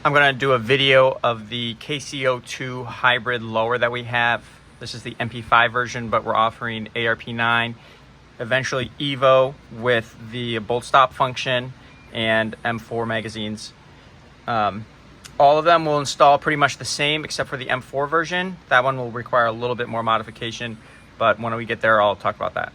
I'm going to do a video of the KC02 hybrid lower that we have. This is the MP5 version, but we're offering ARP9, eventually Evo with the bolt stop function and M4 magazines. All of them will install pretty much the same except for the M4 version. That one will require a little bit more modification, but when we get there, I'll talk about that.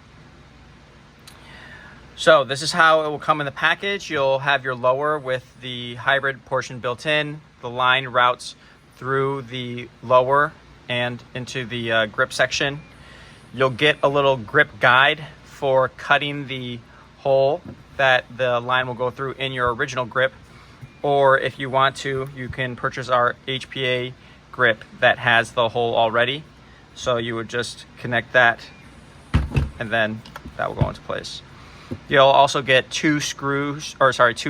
So this is how it will come in the package. You'll have your lower with the hybrid portion built in. The line routes through the lower and into the grip section. You'll get a little grip guide for cutting the hole that the line will go through in your original grip. Or if you want to, you can purchase our HPA grip that has the hole already. So you would just connect that and then that will go into place. You'll also get two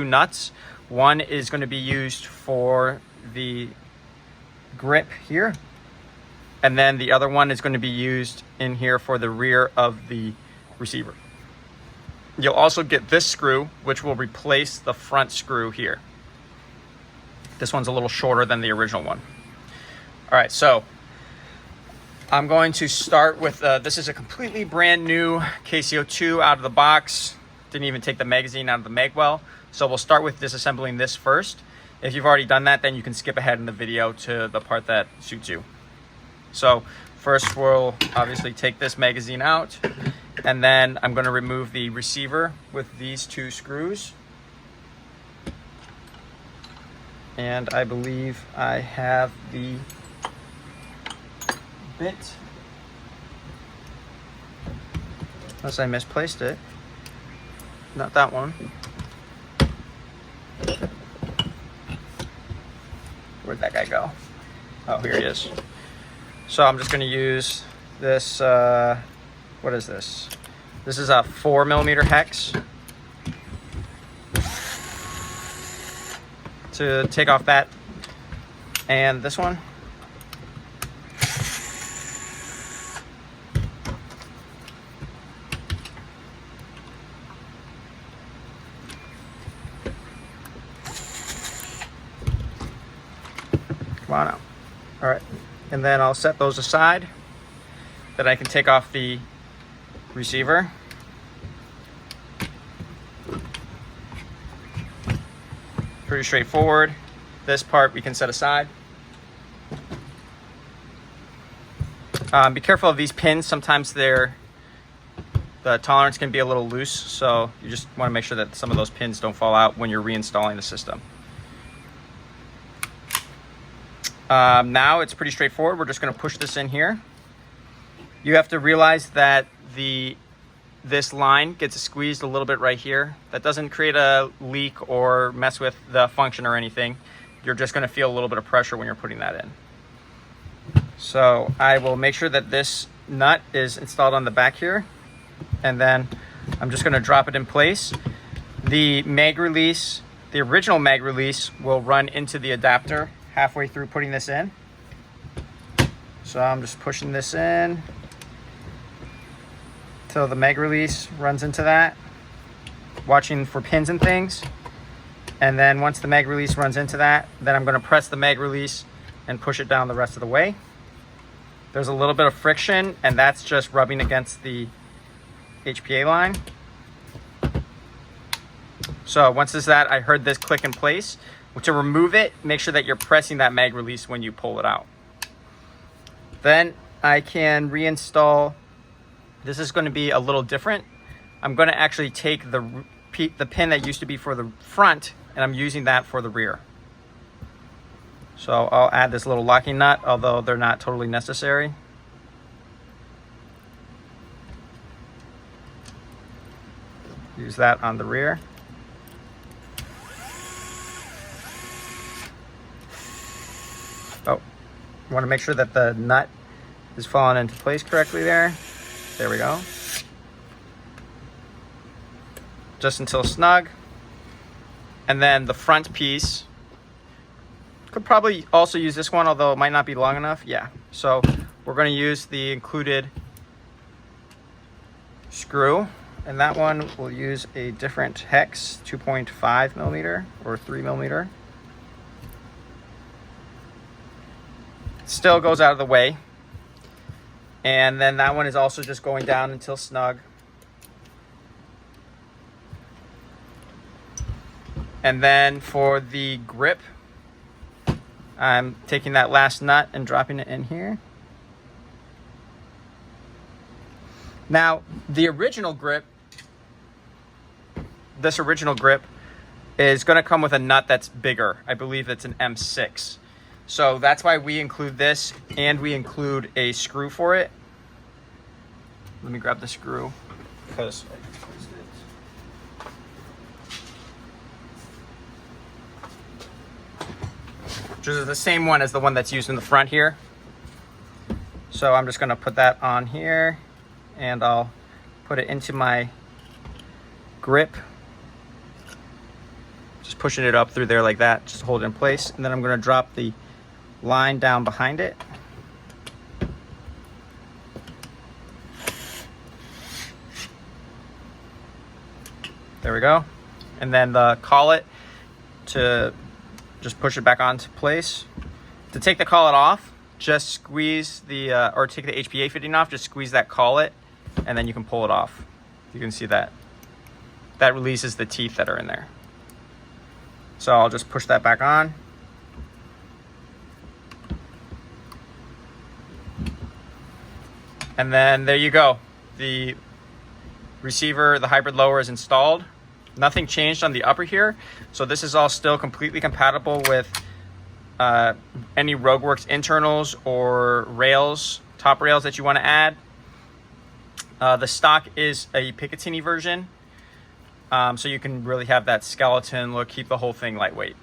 nuts. One is going to be used for the grip here, and then the other one is going to be used in here for the rear of the receiver. You'll also get this screw, which will replace the front screw here. This one's a little shorter than the original one. All right, so I'm going to start with, this is a completely brand new KC02 out of the box. Didn't even take the magazine out of the magwell. So we'll start with disassembling this first. If you've already done that, then you can skip ahead in the video to the part that suits you. So first we'll obviously take this magazine out, and then I'm gonna remove the receiver with these two screws. And I believe I have the bit, unless I misplaced it. Not that one. Where'd that guy go? Oh, here he is. So I'm just going to use this, what is this? This is a 4mm hex to take off that and this one. Come on out. All right, and then I'll set those aside. Then I can take off the receiver. Pretty straightforward. This part we can set aside. Be careful of these pins. Sometimes the tolerance can be a little loose, so you just want to make sure that some of those pins don't fall out when you're reinstalling the system. Now it's pretty straightforward. We're just going to push this in here. You have to realize that this line gets squeezed a little bit right here. That doesn't create a leak or mess with the function or anything. You're just going to feel a little bit of pressure when you're putting that in. So I will make sure that this nut is installed on the back here, and then I'm just going to drop it in place. The mag release, the original mag release, will run into the adapter halfway through putting this in. So I'm just pushing this in till the mag release runs into that, watching for pins and things. And then once the mag release runs into that, then I'm going to press the mag release and push it down the rest of the way. There's a little bit of friction, and that's just rubbing against the HPA line. So once it's that, I heard this click in place. To remove it, make sure that you're pressing that mag release when you pull it out. Then I can reinstall. This is going to be a little different. I'm going to actually take the pin that used to be for the front, and I'm using that for the rear. So I'll add this little locking nut, although they're not totally necessary. Use that on the rear. Oh, you want to make sure that the nut is falling into place correctly there. There we go. Just until snug. And then the front piece, could probably also use this one, although it might not be long enough. Yeah, so we're going to use the included screw, and that one will use a different hex, 2.5mm or 3mm. still goes out of the way. And then that one is also just going down until snug. And then for the grip, I'm taking that last nut and dropping it in here. Now, the original grip, this original grip is going to come with a nut that's bigger. I believe it's an M6. So that's why we include this, and we include a screw for it. Let me grab the screw because which is the same one as the one that's used in the front here. So I'm just going to put that on here, and I'll put it into my grip. Just pushing it up through there like that, just hold it in place. And then I'm going to drop the line down behind it. There we go. And then the collet, to just push it back onto place. To take the collet off, just squeeze the, or take the HPA fitting off, just squeeze that collet, and then you can pull it off. You can see that. That releases the teeth that are in there. So I'll just push that back on. And then there you go. The receiver, the hybrid lower is installed. Nothing changed on the upper here. So this is all still completely compatible with any RogueWorks internals or rails, top rails that you want to add. The stock is a Picatinny version. So you can really have that skeleton look, keep the whole thing lightweight.